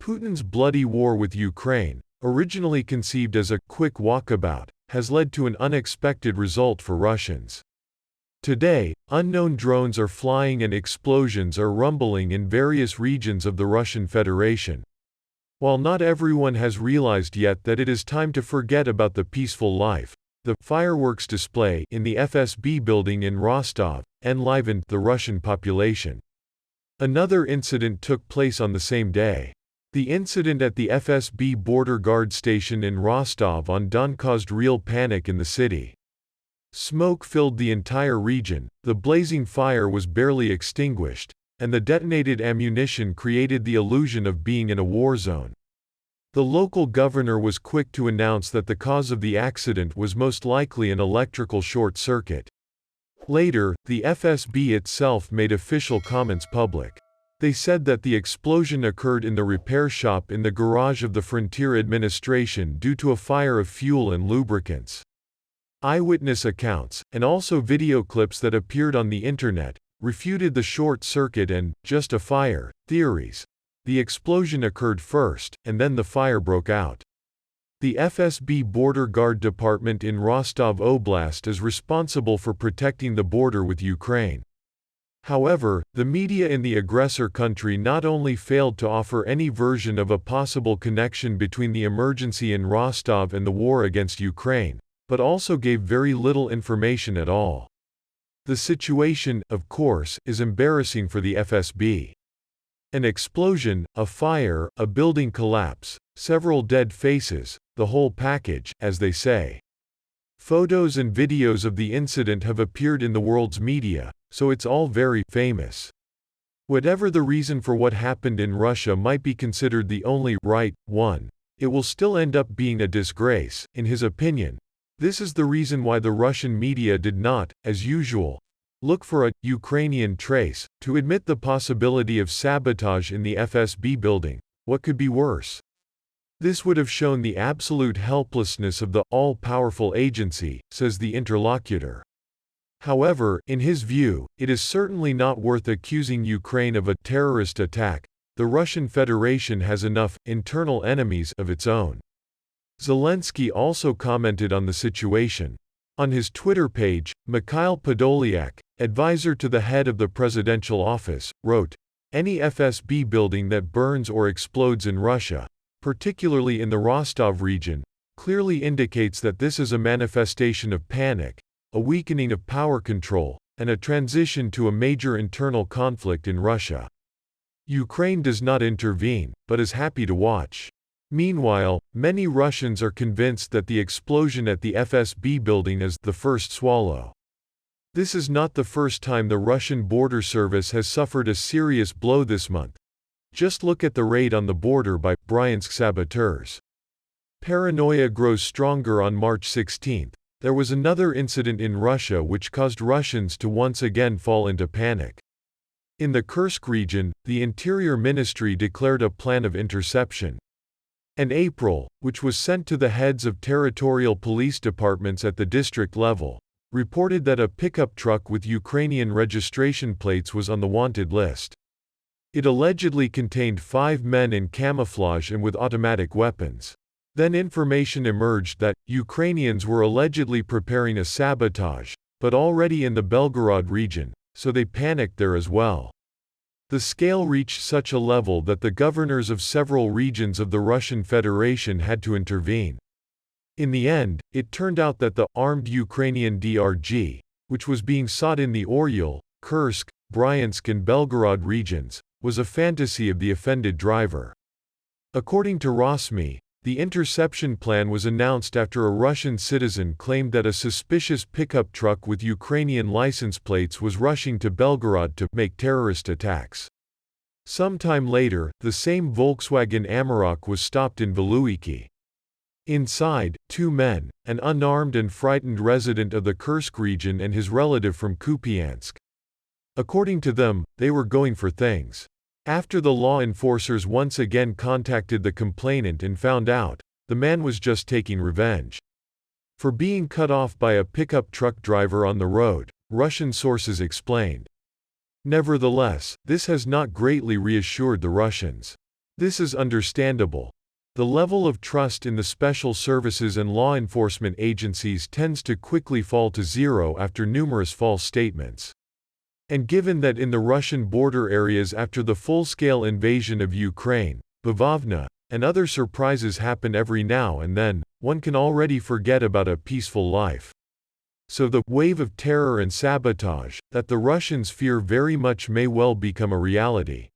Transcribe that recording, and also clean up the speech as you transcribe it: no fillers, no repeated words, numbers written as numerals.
Putin's bloody war with Ukraine, originally conceived as a quick walkabout, has led to an unexpected result for Russians. Today, unknown drones are flying and explosions are rumbling in various regions of the Russian Federation. While not everyone has realized yet that it is time to forget about the peaceful life, the fireworks display in the FSB building in Rostov enlivened the Russian population. Another incident took place on the same day. The incident at the FSB border guard station in Rostov-on-Don caused real panic in the city. Smoke filled the entire region, the blazing fire was barely extinguished, and the detonated ammunition created the illusion of being in a war zone. The local governor was quick to announce that the cause of the accident was most likely an electrical short circuit. Later, the FSB itself made official comments public. They said that the explosion occurred in the repair shop in the garage of the Frontier Administration due to a fire of fuel and lubricants. Eyewitness accounts, and also video clips that appeared on the internet, refuted the short circuit and just a fire theories. The explosion occurred first, and then the fire broke out. The FSB Border Guard Department in Rostov Oblast is responsible for protecting the border with Ukraine. However, the media in the aggressor country not only failed to offer any version of a possible connection between the emergency in Rostov and the war against Ukraine, but also gave very little information at all. The situation, of course, is embarrassing for the FSB. An explosion, a fire, a building collapse, several dead faces, the whole package, as they say. Photos and videos of the incident have appeared in the world's media, so it's all very famous. Whatever the reason for what happened in Russia might be considered the only right one, it will still end up being a disgrace, in his opinion. This is the reason why the Russian media did not, as usual, look for a Ukrainian trace to admit the possibility of sabotage in the FSB building. What could be worse? This would have shown the absolute helplessness of the all-powerful agency, says the interlocutor. However, in his view, it is certainly not worth accusing Ukraine of a terrorist attack. The Russian Federation has enough internal enemies of its own. Zelensky also commented on the situation. On his Twitter page, Mikhail Podolyak, advisor to the head of the presidential office, wrote, "Any FSB building that burns or explodes in Russia, particularly in the Rostov region, clearly indicates that this is a manifestation of panic, a weakening of power control, and a transition to a major internal conflict in Russia. Ukraine does not intervene, but is happy to watch." Meanwhile, many Russians are convinced that the explosion at the FSB building is the first swallow. This is not the first time the Russian border service has suffered a serious blow this month. Just look at the raid on the border by Bryansk saboteurs. Paranoia grows stronger. On March 16. There was another incident in Russia which caused Russians to once again fall into panic. In the Kursk region, the Interior Ministry declared a plan of interception. In April, which was sent to the heads of territorial police departments at the district level, reported that a pickup truck with Ukrainian registration plates was on the wanted list. It allegedly contained 5 men in camouflage and with automatic weapons. Then information emerged that Ukrainians were allegedly preparing a sabotage, but already in the Belgorod region, so they panicked there as well. The scale reached such a level that the governors of several regions of the Russian Federation had to intervene. In the end, it turned out that the armed Ukrainian DRG, which was being sought in the Oryol, Kursk, Bryansk and Belgorod regions, was a fantasy of the offended driver. According to Rosmi, the interception plan was announced after a Russian citizen claimed that a suspicious pickup truck with Ukrainian license plates was rushing to Belgorod to make terrorist attacks. Sometime later, the same Volkswagen Amarok was stopped in Veluiki. Inside, 2 men, an unarmed and frightened resident of the Kursk region and his relative from Kupiansk. According to them, they were going for things. After the law enforcers once again contacted the complainant and found out, the man was just taking revenge for being cut off by a pickup truck driver on the road, Russian sources explained. Nevertheless, this has not greatly reassured the Russians. This is understandable. The level of trust in the special services and law enforcement agencies tends to quickly fall to zero after numerous false statements. And given that in the Russian border areas after the full-scale invasion of Ukraine, Bavovna, and other surprises happen every now and then, one can already forget about a peaceful life. So the wave of terror and sabotage that the Russians fear very much may well become a reality.